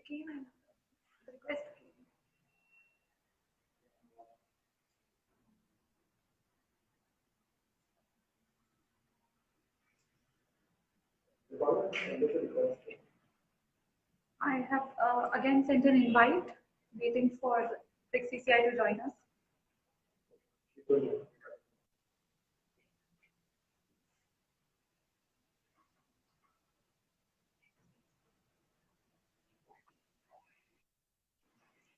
came and the request came. I have again sent an invite, waiting for BRICS CCI to join us.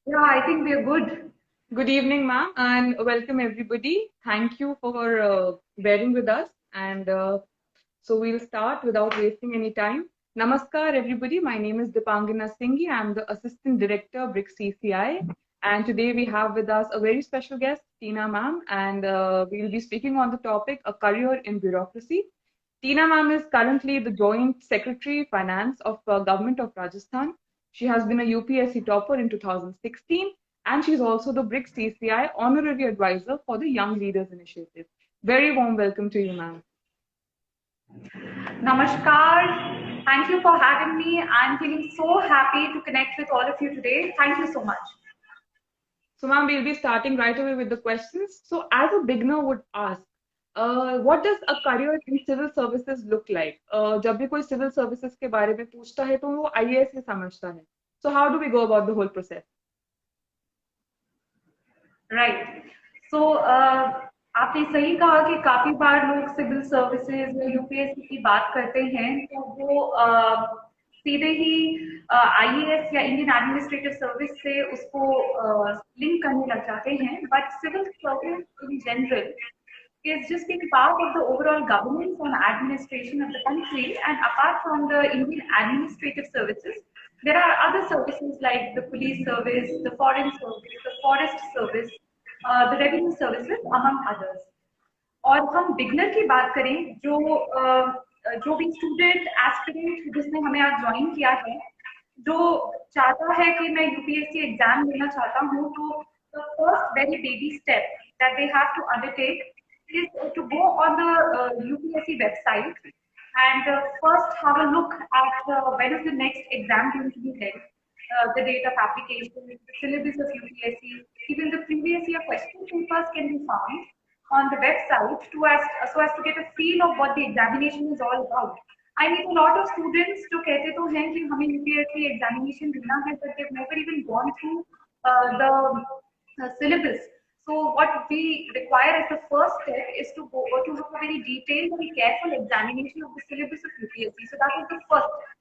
Yeah, I think we are good. Good evening, ma'am, and welcome everybody. Thank you for bearing with us. And so we'll start without wasting any time. Namaskar, everybody. My name is Dipangana Singhi. I'm the Assistant Director, BRICS CCI. And today we have with us a very special guest, Tina ma'am, and we'll be speaking on the topic, a career in bureaucracy. Tina ma'am is currently the Joint Secretary Finance of Government of Rajasthan. She has been a UPSC topper in 2016, and she's also the BRICS CCI Honorary Advisor for the Young Leaders Initiative. Very warm welcome to you, ma'am. Namaskar. Thank you for having me. I'm feeling so happy to connect with all of you today. Thank you so much. So, ma'am, we'll be starting right away with the questions. So, as a beginner would ask, what does a career in civil services look like? जब भी कोई civil services के बारे में पूछता है तो वो IAS ही समझता है. So, how do we go about the whole process? Right. So, आपने सही कहा कि काफी बार लोग सिविल सर्विसेज या यूपीएससी की बात करते हैं तो वो सीधे ही आईएएस या इंडियन एडमिनिस्ट्रेटिव सर्विस से उसको लिंक करने लग जाते हैं, but civil service in general is just being part of the overall governance and administration of the country. And apart from the Indian administrative services, there are other services like the police service, the foreign service, the forest service, the revenue services, among others. और हम beginner की बात करें, जो भी student aspirant जिसने हमें आज ज्वाइन किया है, जो चाहता है कि मैं यूपीएससी एग्जाम देना चाहता हूँ, तो the first very baby step that they have to undertake is to go on the UPSC website and first have a look at when is the next exam going to be held, the date of application, the syllabus of UPSC, even the previous year question papers can be found on the website so as to get a feel of what the examination is all about. I mean, a lot of students जो कहते तो हैं कि हमें UPSC examination देना है, but they've never even gone through the syllabus. So what we require as the first step is to go to have a very detailed and careful examination of the syllabus of UPSC. So that is the first step.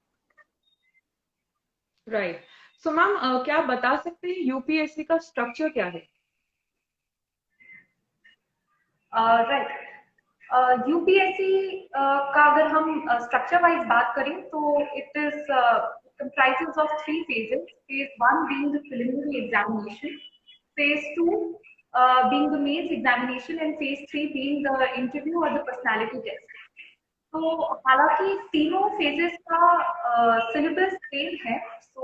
Right. So, ma'am, क्या आप बता सकते हैं UPSC का structure क्या है? Right. UPSC का अगर हम स्ट्रक्चर वाइज बात करें तो it is comprises of 3 phases. Phase 1 being the preliminary examination, phase 2 being the mains examination, and phase 3 being the interview or the personality test. तो हालांकि तीनों phases का syllabus same है, so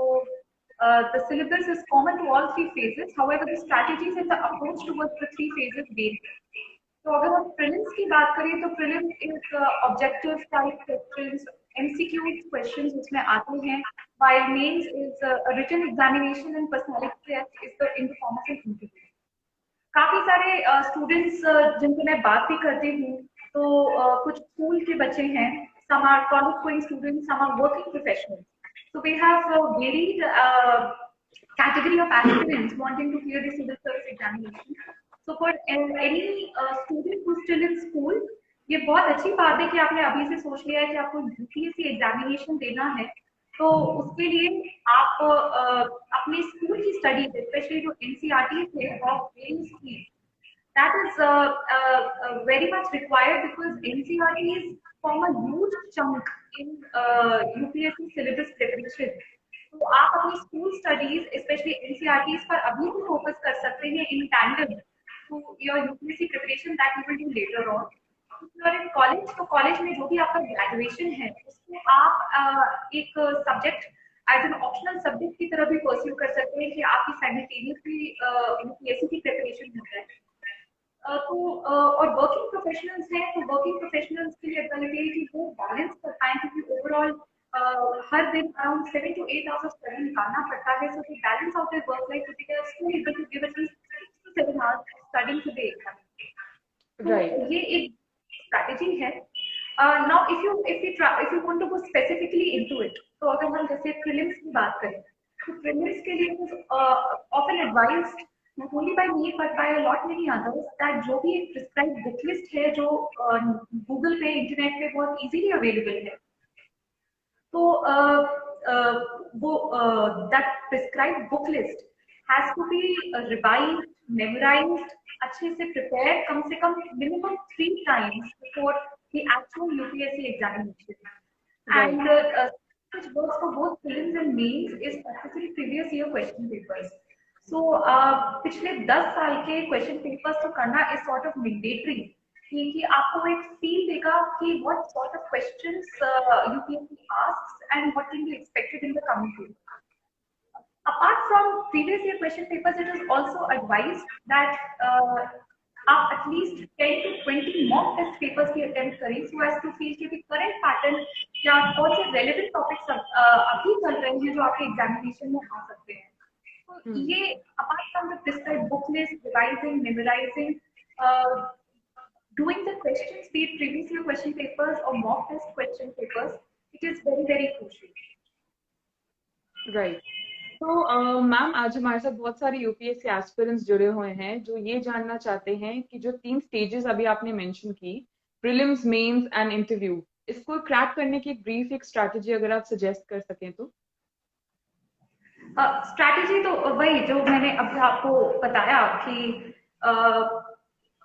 the syllabus is common to all 3 phases. However, the strategies and the approach towards the 3 phases vary. तो अगर हम prelims की बात करें तो प्रीलिम एक objective type questions, MCQ questions उसमें आते हैं, while mains is a written examination and personality test is in the form of an interview. काफी सारे स्टूडेंट्स जिनसे मैं बात भी करती हूँ तो कुछ स्कूल के बच्चे हैं, some are college going students, some are working professionals. So we have a varied category of aspirants wanting to clear the civil service examination. So for any student who's still in school, ये बहुत अच्छी बात है कि आपने अभी से सोच लिया है कि आपको यूपीएससी एग्जामिनेशन देना है, तो उसके लिए आप अपने स्कूल की स्टडी, स्पेशली जो एनसीईआरटी है of various field, that is very much required because NCERTs form a huge chunk in UPSC syllabus preparation. तो आप अपनी स्कूल स्टडीज स्पेशली एनसीईआरटीज पर अभी भी फोकस कर सकते हैं in tandem to your UPSC preparation that you will do later on. और इन कॉलेज, तो कॉलेज में जो भी आपका ग्रेजुएशन है उसको आप एक subject as an optional subject की तरह भी परस्यू कर सकते हैं कि आपकी साइमल्टेनियसली यूपीएससी की प्रिपरेशन हो जाए. तो और वर्किंग प्रोफेशनल्स हैं, तो वर्किंग प्रोफेशनल्स के लिए एबिलिटी कि वो बैलेंस कर पाएं, क्योंकि ओवरऑल हर दिन around 7 to 8 hours of study निकालना पड़ता है, so to balance out their work life, they are still able to give at least 6 to 7 hours of studying to the exam. तो ये एक strategy है. Now if you want to go specifically into it, तो अगर हम जैसे prelims की बात करें, तो prelims के लिए often advised not only by me but by a lot many others that जो भी एक prescribed book list है जो Google पे इंटरनेट पे बहुत easily available है, तो वो that prescribed book list has to be revised, memorized, अच्छे से prepared कम से कम minimum 3 times before the actual UPSC examination. Right. And which works for both prelims and mains is practically previous year question papers. So पिछले 10 साल के question papers तो करना is sort of mandatory, कि आपको एक feel देगा कि what sort of questions UPSC asks and what can be expected in the coming year. Apart from previous year question papers, it is also advised that आप at least 10 to 20 mock test papers की attempt करें, so as to feel कि current pattern या कौन से relevant topics अभी चल रहे हैं जो आपके examination में आ सकते हैं. तो ये apart from the prescribed book list, revising, memorizing, doing the questions, be it previous year question papers or mock test question papers, it is very very crucial. Right. तो मैम आज हमारे साथ बहुत सारे यूपीएससी एस्पिरेंट्स जुड़े हुए हैं जो ये जानना चाहते हैं कि जो 3 स्टेजेस अभी आपने मेंशन की, प्रीलिम्स, मेंस एंड इंटरव्यू, इसको क्रैक करने की एक ब्रीफ एक स्ट्रैटेजी अगर आप सजेस्ट कर सकें तो. स्ट्रैटेजी तो वही जो मैंने अभी आपको बताया कि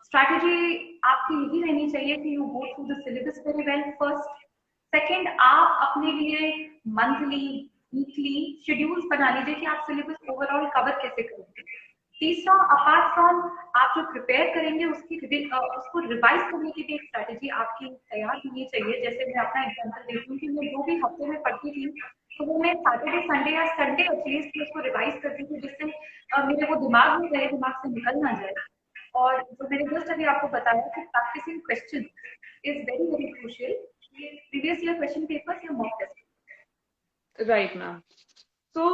स्ट्रैटेजी आपकी यही रहनी चाहिए कि you go through the syllabus very well first. Second, आप अपने लिए मंथली वीकली शेड्यूल्स बना लीजिए कि आप सिलेबस ओवरऑल कवर कैसे करेंगे. तीसरा, अपार्ट फ्रॉम आप जो प्रिपेयर करेंगे उसको रिवाइज करने की भी एक स्ट्रैटेजी आपकी तैयार होनी चाहिए. जैसे मैं अपना एग्जांपल देती हूँ कि मैं जो भी हफ्ते में पढ़ती थी तो वो मैं सैटरडे संडे या संडे एटलीस्ट उसको रिवाइज करती थी, जिससे मेरे वो दिमाग में रहे, दिमाग से निकल ना जाए. और जो मैंने जस्ट अभी आपको बताया कि practicing question is very very crucial. Previous year question papers या mock test. Right, ma'am. So,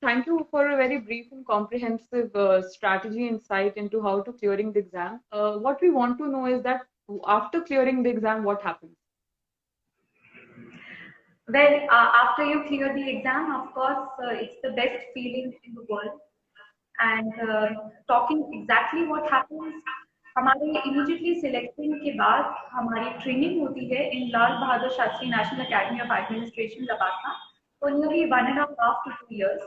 thank you for a very brief and comprehensive strategy insight into how to clearing the exam. What we want to know is that after clearing the exam, what happens? Well, after you clear the exam, of course, it's the best feeling in the world. And talking exactly what happens, हमारे immediately selecting के बाद हमारी training होती है in Lal Bahadur Shastri national academy of administration Lavasa for nearly 1.5 to 2 years.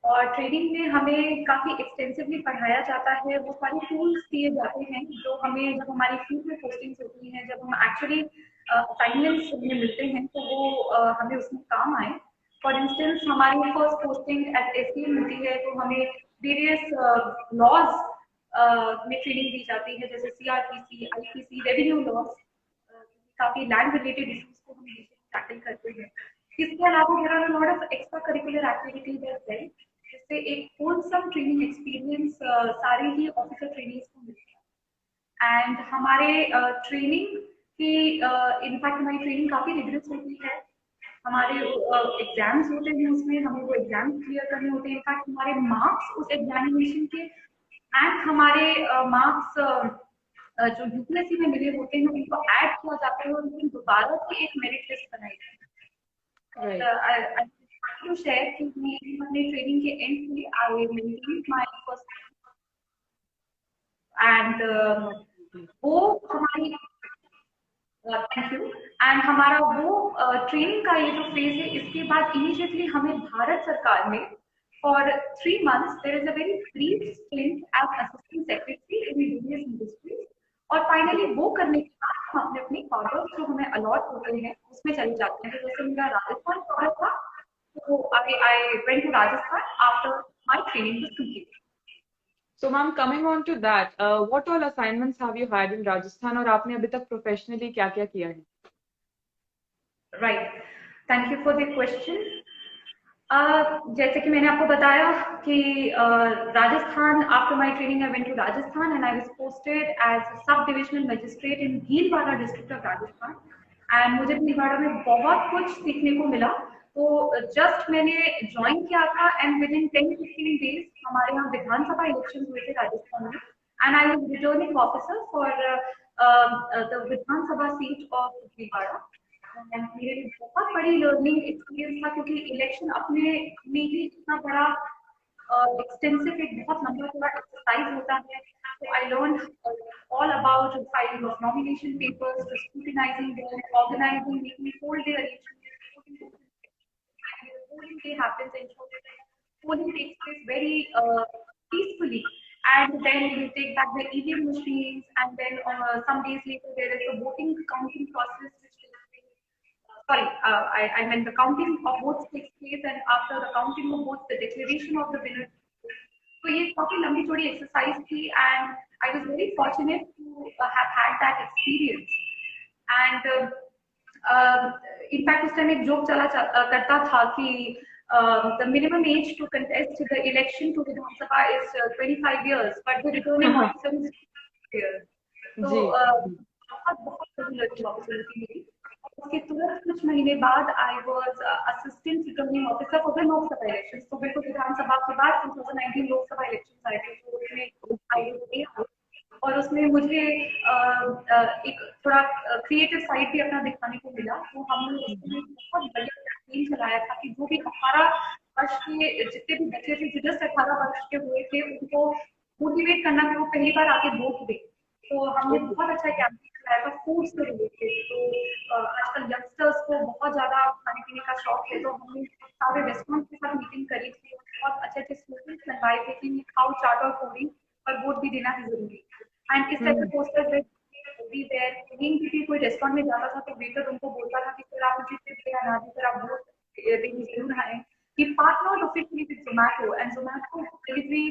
और training में हमें काफी एक्सटेंसिवली पढ़ाया जाता है. वो सारे टूल्स दिए जाते हैं जो हमें जब हमारी फील्ड में पोस्टिंग्स होती हैं, जब हम एक्चुअली असाइनमेंट्स में मिलते हैं तो वो हमें उसमें काम आए. फॉर इंस्टेंस हमारी फर्स्ट पोस्टिंग एट एसडीएम होती है तो हमें वेरियस लॉज में ट्रेनिंग दी जाती है, जैसे सीआरपीसी, आईपीसी, रेवेन्यू लॉज, काफी लैंड रिलेटेड इश्यूज को हम टैकल करते हैं. इसके अलावा there are a lot of extra curricular activities as well, जिससे एक होलसम ट्रेनिंग एक्सपीरियंस सारे ही ऑफिसर ट्रेनिंग्स को मिलता है. एंड हमारे ट्रेनिंग की इनफैक्ट हमारी ट्रेनिंग काफी रिगरस होती है. हमारे एग्जाम्स होते हैं, उसमें हमें वो एग्जाम्स क्लियर करने होते हैं. इनफैक्ट हमारे मार्क्स उस एग्जामिनेशन के एंड हमारे मार्क्स जो यूपीएससी में मिले होते हैं उनको ऐड किया जाता है और उनको दोबारा से एक मेरिट लिस्ट बनाई जाती है. to share कि मैं अपने ट्रेनिंग के एंड में I maintained my first and वो हमारी थैंक यू एंड हमारा वो ट्रेनिंग का ये जो फेज है, इसके बाद इमीडिएटली हमें भारत सरकार में for 3 months there is a very brief stint as assistant secretary in various industries. और फाइनली वो करने के बाद हम अपने अपने कॉर्डर्स जो हमें अलॉट होते हैं उसमें चले जाते हैं. तो जैसे मेरा राजस्थान कॉर्डर था तो I went to Rajasthan after my training was completed. So, ma'am, coming on to that, what all assignments have you had in Rajasthan और आपने अभी तक professionally क्या क्या किया है? Right, thank you for the question. जैसे कि मैंने आपको बताया कि Rajasthan after my training I went to Rajasthan and I was posted as sub divisional magistrate in Bhilwara district of Rajasthan. And मुझे भीलवाड़ा में बहुत कुछ सीखने को मिला. तो जस्ट मैंने ज्वाइन किया था एंड विद इन 10-15 डेज हमारे यहाँ विधानसभा इलेक्शन हुए थे राजस्थान में and I was returning officer for the Vidhan Sabha seat of Bhilwara. मेरे लिए बहुत बड़ी लर्निंग एक्सपीरियंस था क्योंकि इलेक्शन अपने में ही इतना बड़ा extensive एक बहुत लंबा पूरा एक्सरसाइज होता है। So I learned all about filing of nomination papers, to scrutinizing them, organizing, making whole day arrangements. Polling day happens, ensure that polling takes place very peacefully. And then we take back the EVM machines, and then some days later there is a voting counting process which takes place. Sorry, I meant the counting of votes takes place, and after the counting of votes, the declaration of the winner. So ये काफी लंबी चौड़ी exercise थी, and I was very fortunate to have had that experience. And in fact उस time एक joke चला करता था कि the minimum age to contest the election to Vidhan Sabha is 25 years, but the returning officer is 2 years. So बहुत बहुत बड़ी learning opportunity मिली। उसके तुरंत कुछ महीने बाद I was assistant returning officer for the Lok Sabha elections। तो बिल्कुल विधानसभा के बाद 2019 लोकसभा elections आए थे, तो उसमें I was there और उसमें मुझे एक थोड़ा क्रिएटिव साइड भी अपना दिखाने को मिला। तो हमने उसमें बहुत बढ़िया कैंपेन चलाया था कि जो भी 18 वर्ष के जितने भी बच्चे थे, जो जस्ट 18 वर्ष के हुए थे, उनको मोटिवेट करना कि वो पहली बार आके वोट दें। तो हमने बहुत अच्छा कैंपेन चलाया था फूड से रिलेटेड। तो आजकल यंगस्टर्स को बहुत ज्यादा खाने पीने का शौक है, तो हमने सारे रेस्टोरेंट के साथ मीटिंग करी थी। बहुत अच्छे अच्छे स्लोगन्स बनवाए थे कि खाओ चाट और पूरी, पर वोट भी देना है जरूरी। एंड इस टाइप के पोस्टर्स भी देयर। कहीं भी कोई रेस्टोरेंट में जाता था तो वेटर उनको बोलता था कि सर आप मुझे टिप दें या ना दें, सर आप वोट देने जरूर आए। We partnered officially with Zomato, and Zomato delivery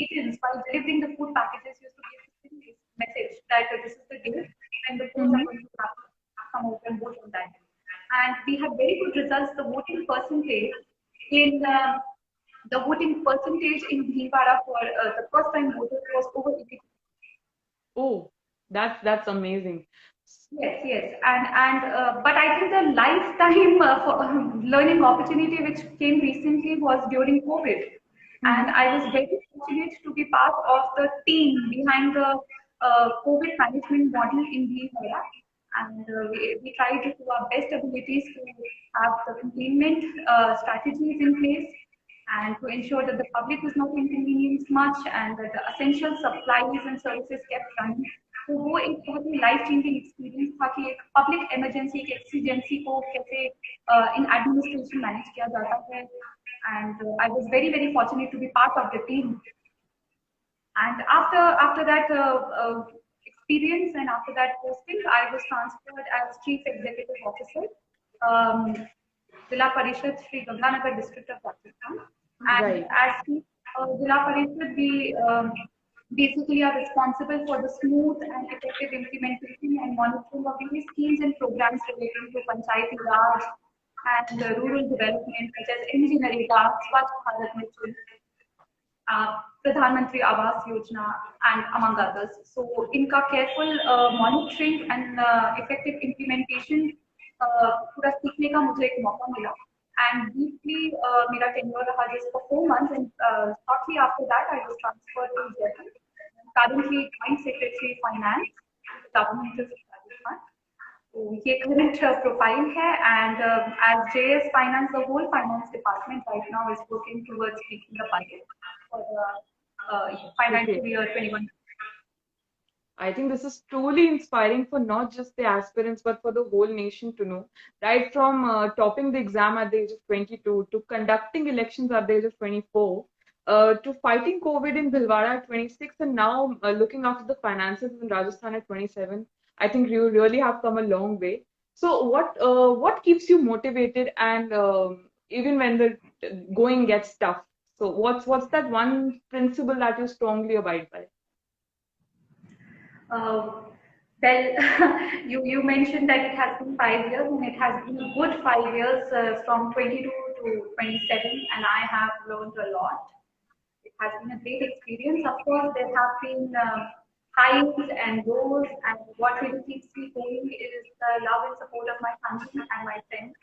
agents, while delivering the food packages, used to give this message that this is the day and the polls are going to happen. Come out and vote on that. And we had very good results. The voting percentage in Bhilwara for the first time voters was over 80%. Oh, that's amazing. Yes, and but I think the lifetime for, learning opportunity which came recently was during COVID, and I was very fortunate to be part of the team behind the COVID management model in Bhilwara, and we tried to do our best abilities to have the containment strategies in place and to ensure that the public was not inconvenienced much and that the essential supplies and services kept running. तो वो एक बहुत ही life changing experience था कि एक public emergency, एक exigency को कैसे इन एडमिनिस्ट्रेशन मैनेज किया जाता है। And I was very very fortunate to be part of the team. And after that experience and after that posting, I was transferred as chief executive officer, Zilla Parishad Sri Ganganagar district of Rajasthan. And Right. as Zilla Parishad, we basically are responsible for the smooth and effective implementation and monitoring of various schemes and programs relating to Panchayati Raj and rural development, such as NGNREGA, Swachh Bharat Mission, Pradhan Mantri Awas Yojana, and among others. So, इनका careful monitoring and effective implementation पूरा सीखने का मुझे एक मौका मिला। And briefly, मेरा tenure रहा just for 4 months, and shortly after that, I was transferred to Jaipur. Currently, Joint Secretary Finance, Government of Rajasthan. So, ये current profile है, and as JS Finance, the whole finance department right now is working towards making the budget for the financial year 21. I think this is truly inspiring for not just the aspirants, but for the whole nation to know. Right from topping the exam at the age of 22, to conducting elections at the age of 24, to fighting COVID in Bhilwara at 26, and now looking after the finances in Rajasthan at 27. I think you really have come a long way. So, what keeps you motivated, and even when the going gets tough? So, what's that one principle that you strongly abide by? Well, you mentioned that it has been 5 years, and it has been a good 5 years from 22 to 27, and I have learned a lot. It has been a great experience. Of course, there have been highs and lows, and what really keeps me going is the love and support of my family and my friends.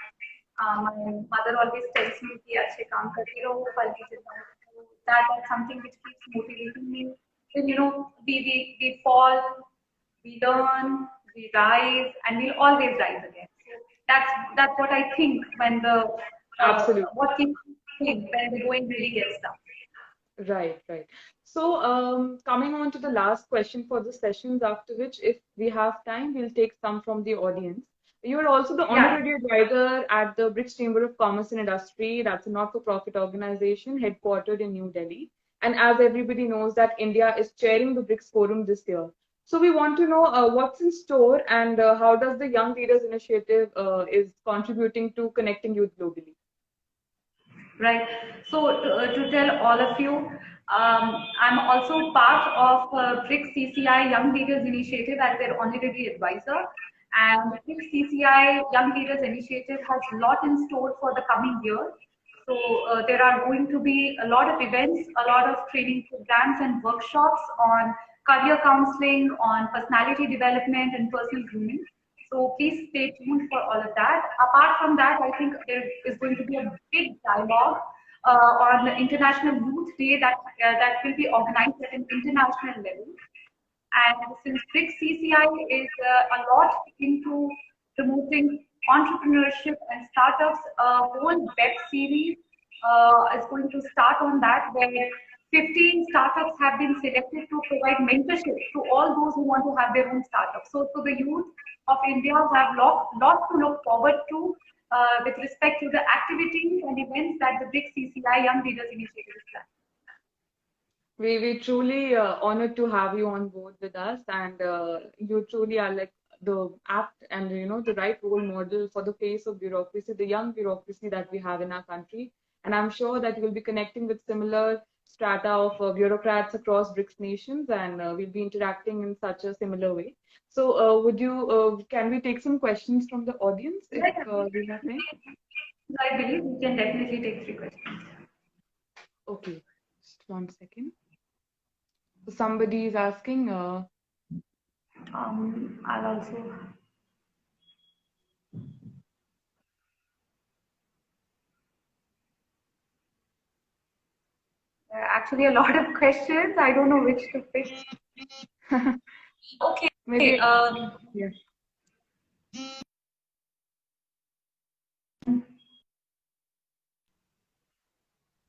My mother always tells me कि अच्छे काम करती रहो, फल की चिंता मत करो. That's something which keeps motivating me. Then we fall, we learn, we rise, and we'll always rise again. So that's what I think when Absolutely. what keeps me going when the going really gets tough. Right, right. So, coming on to the last question for the sessions, after which, if we have time, we'll take some from the audience. You are also the Yeah. honorary advisor at the BRICS Chamber of Commerce and Industry. That's a not-for-profit organization headquartered in New Delhi. And as everybody knows, that India is chairing the BRICS Forum this year. So we want to know what's in store and how does the Young Leaders Initiative is contributing to connecting youth globally. Right. So to tell all of you, I'm also part of BRICS CCI Young Leaders Initiative as their honorary advisor. And BRICS CCI Young Leaders Initiative has a lot in store for the coming year. So there are going to be a lot of events, a lot of training programs and workshops on career counseling, on personality development and personal grooming. So please stay tuned for all of that. Apart from that, I think there is going to be a big dialogue on the International Youth Day that will be organized at an international level. And since BRICS CCI is a lot into promoting entrepreneurship and startups, a whole web series is going to start on that, where 15 startups have been selected to provide mentorship to all those who want to have their own startups. So the youth of India have lot to look forward to with respect to the activities and events that the BRICS CCI Young Leaders Initiative is planning. We truly honored to have you on board with us, and you truly are like the apt and the right role model for the face of bureaucracy, the young bureaucracy that we have in our country. And I'm sure that you will be connecting with similar strata of bureaucrats across BRICS nations, and we'll be interacting in such a similar way. So, can we take some questions from the audience if we have time? I believe we can definitely take 3 questions. Okay, just 1 second. So somebody is asking. I'll also. Actually, a lot of questions. I don't know which to pick. Okay. Maybe. Yeah.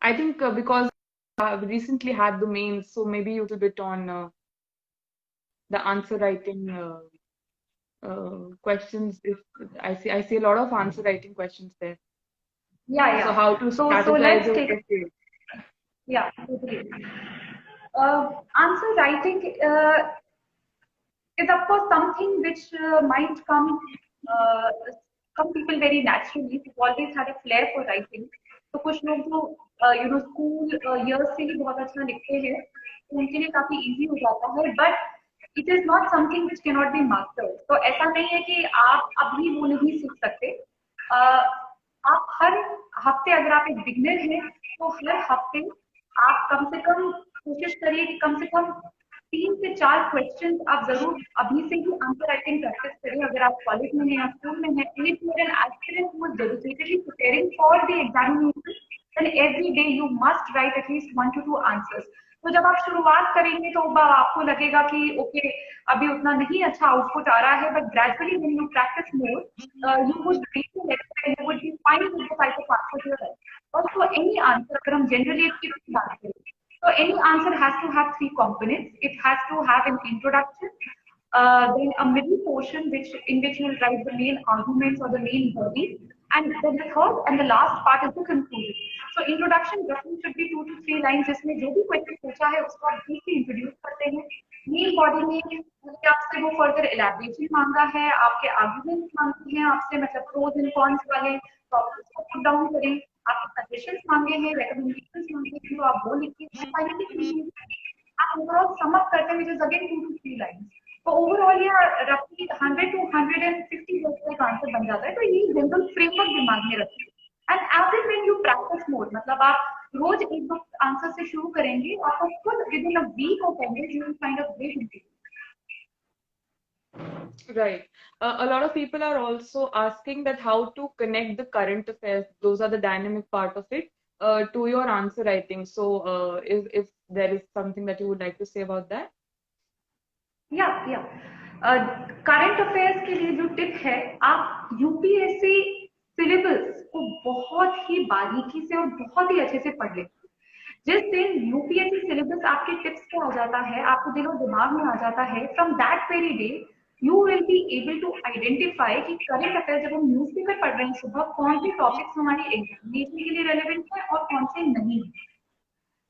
I think because we recently had the mains, so maybe a little bit on the answer writing questions. If I see a lot of answer writing questions there. Yeah, yeah. So how to strategize? Let's take. Yeah, totally. Answer writing is of course something which might come people very naturally, who always had a flair for writing. तो कुछ लोग जो school years से ही बहुत अच्छा लिखते हैं, तो उनके लिए काफी easy हो जाता है. But it is not something which cannot be mastered. तो ऐसा नहीं है कि आप अभी वो नहीं सीख सकते. आप हर हफ्ते अगर आप एक बिगनर हैं, तो हर हफ्ते आप कम से कम कोशिश करिए कि कम से कम 3 से 4 क्वेश्चन आप जरूर अभी से ही आंसर राइटिंग प्रैक्टिस करें. अगर आप कॉलेज में हैं या स्कूल में हैं, if you are an aspirant who is dedicatedly preparing for the examination, then every day you must write at least 1 to 2 answers. तो जब आप शुरुआत करेंगे तो आपको लगेगा कि ओके अभी उतना नहीं अच्छा आउटपुट आ रहा है, but gradually when you practice more you would read the lecture and you would be fine with the type of answer you right. Also any answer, अगर हम जनरली इसकी बात करें, so any answer has to have 3 components. It has to have an introduction, then a middle portion in which you will write the main arguments or the main body, and then the third and the last part is the conclusion. So introduction roughly should be 2 to 3 lines, जिसमें जो भी question पूछा है उसको आप briefly introduce करते हैं. Main body में आपसे वो फर्दर एलैबोरेशन मांगा है, आपके आर्गुमेंट्स मांगे हैं आपसे, मतलब प्रोज एंड कॉन्स वाले, तो आप उसको पुट डाउन करें. आपके सजेशंस मांगे हैं, रिकमेंडेशंस मांगे हैं, तो आप वो लिखिए. फाइनली आप ओवरऑल सम अप करते हैं, which is again 2 to 3 lines. तो ओवरऑल ये रफली 100 to 150 वर्ड्स का आंसर बन जाता है. तो ये जनरल फ्रेमवर्क दिमाग में रखिए. And as it when you practice more, मतलब आप रोज एक दो आंसर से शुरू करेंगे, आपको खुद within a week of and you will find a great improvement. Right. A lot of people are also asking that how to connect the current affairs, those are the dynamic part of it, to your answer, I think. So, if there is something that you would like to say about that. या current affairs के लिए जो tip है, आप UPSC syllabus को बहुत ही बारीकी से और बहुत ही अच्छे से पढ़ लें। जिस दिन यूपीएससी सिलेबस आपके टिप्स पे आ जाता है, आपको दिलो दिमाग में आ जाता है, from that very day you will be able to identify कि करंट अफेयर जब हम न्यूज़पेपर पढ़ रहे हैं सुबह, कौन से टॉपिक्स हमारी एग्जामिनेशन के लिए रेलेवेंट है और कौन से नहीं।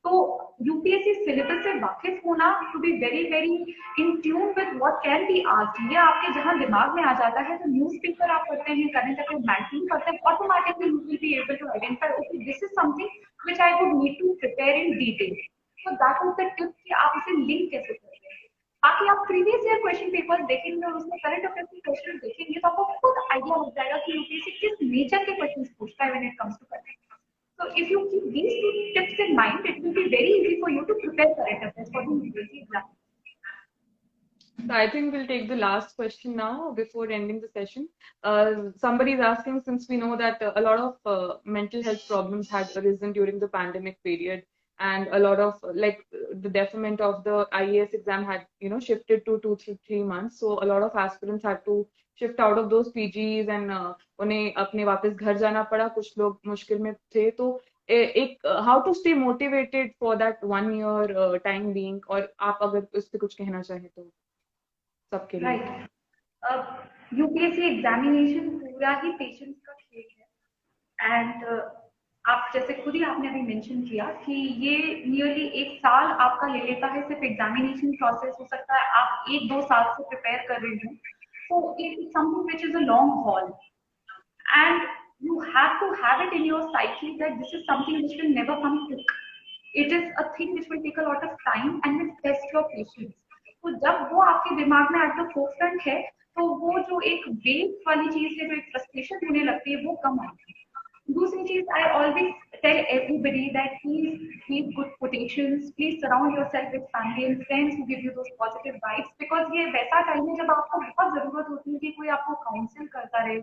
तो यूपीएससी सिलेबस से वाकिफ होना, to be very very in tune with what can be asked, ये आपके जहां दिमाग में आ जाता है, तो न्यूज़पेपर आप पढ़ते हैं, करंट अफेयर मैगजीन पढ़ते हैं, automatically you will be able to identify okay this is something which I would need to prepare in detail. So that is the tip कि आप इसे लिंक कैसे करते हैं। बाकी आप प्रीवियस ईयर क्वेश्चन पेपर देखेंगे और उसमें करंट अफेयर के क्वेश्चन देखेंगे तो आपको खुद आइडिया हो जाएगा कि यूपीएससी किस नेचर के क्वेश्चन पूछता है when it comes to current. So if you keep these two tips in mind, it will be very easy for you to prepare current affairs for the UPSC exam. So I think we'll take the last question now before ending the session. Somebody is asking, since we know that a lot of mental health problems had arisen during the pandemic period, and a lot of the deferment of the IAS exam had shifted to 2 3 months. So a lot of aspirants had to shift out of those PGs and उन्हें अपने वापस घर जाना पड़ा. कुछ लोग मुश्किल में थे, तो एक how to stay motivated for that 1 year time being, और आप अगर उस पे कुछ कहना चाहें तो सबके लिए. राइट, यूपीएससी एग्जामिनेशन पूरा ही पेशेंस का खेल है। एंड आप जैसे खुद ही आपने अभी मेंशन किया कि ये नियरली 1 साल आपका ले लेता है सिर्फ एग्जामिनेशन प्रोसेस। हो सकता है आप 1 2 साल से प्रिपेयर कर रहे हो, तो it is something which is a long haul and you have to have it in your psyche that this is something which will never come quick. It is a thing which will take a lot of time and will test your patience. तो जब वो आपके दिमाग में at the forefront है, तो वो जो एक वेट वाली चीज है, जो एक फ्रस्ट्रेशन होने लगती है, वो कम आती है। दूसरी चीज, I always tell everybody that please keep good quotations, please surround yourself with family and friends who give you those positive vibes, because ये वैसा टाइम है जब आपको बहुत जरूरत होती है कि कोई आपको काउंसिल करता रहे,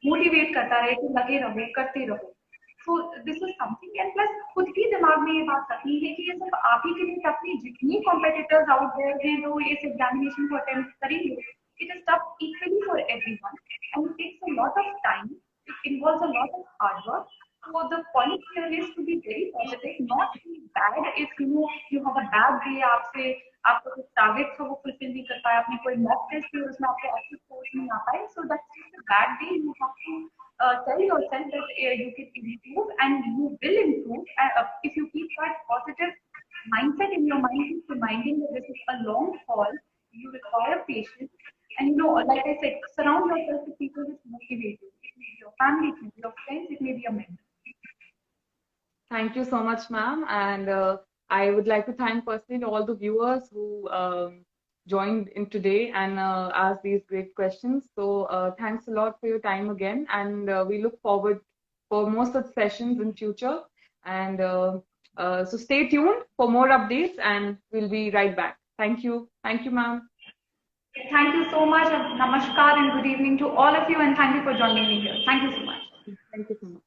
मोटिवेट करता रहे कि लगे रहो, करते रहो। So this is something. And plus खुद भी दिमाग में ये बात रखनी है कि ये सिर्फ आप ही के लिए टफ नहीं, जितनी कॉम्पिटिटर्स आउट देयर हैं जो इस एग्जामिनेशन को अटेम्प्ट करेंगे, it is tough equally for everyone and it takes a lot of time, it involves a lot of hard work. So the point here is to be very positive, not be bad if you have a bad day, आपका कुछ target था वो fulfil नहीं कर पाया, आपने कोई mock test दिया उसमें आपको अच्छे स्कोर्स नहीं आ पाए, so that's just a bad day. You have to tell yourself that you can improve and you will improve. If you keep that positive mindset in your mind, keep reminding that this is a long haul, you require patience. And like I said, surround yourself with people which motivate you. It may be your family, it may be your friends, it may be a mentor. Thank you so much, ma'am. And I would like to thank personally all the viewers who joined in today and asked these great questions. So thanks a lot for your time again. And we look forward for more such sessions in future. And so stay tuned for more updates and we'll be right back. Thank you. Thank you, ma'am. Thank you so much. Namaskar and good evening to all of you, and thank you for joining me here. Thank you so much. Thank you so much.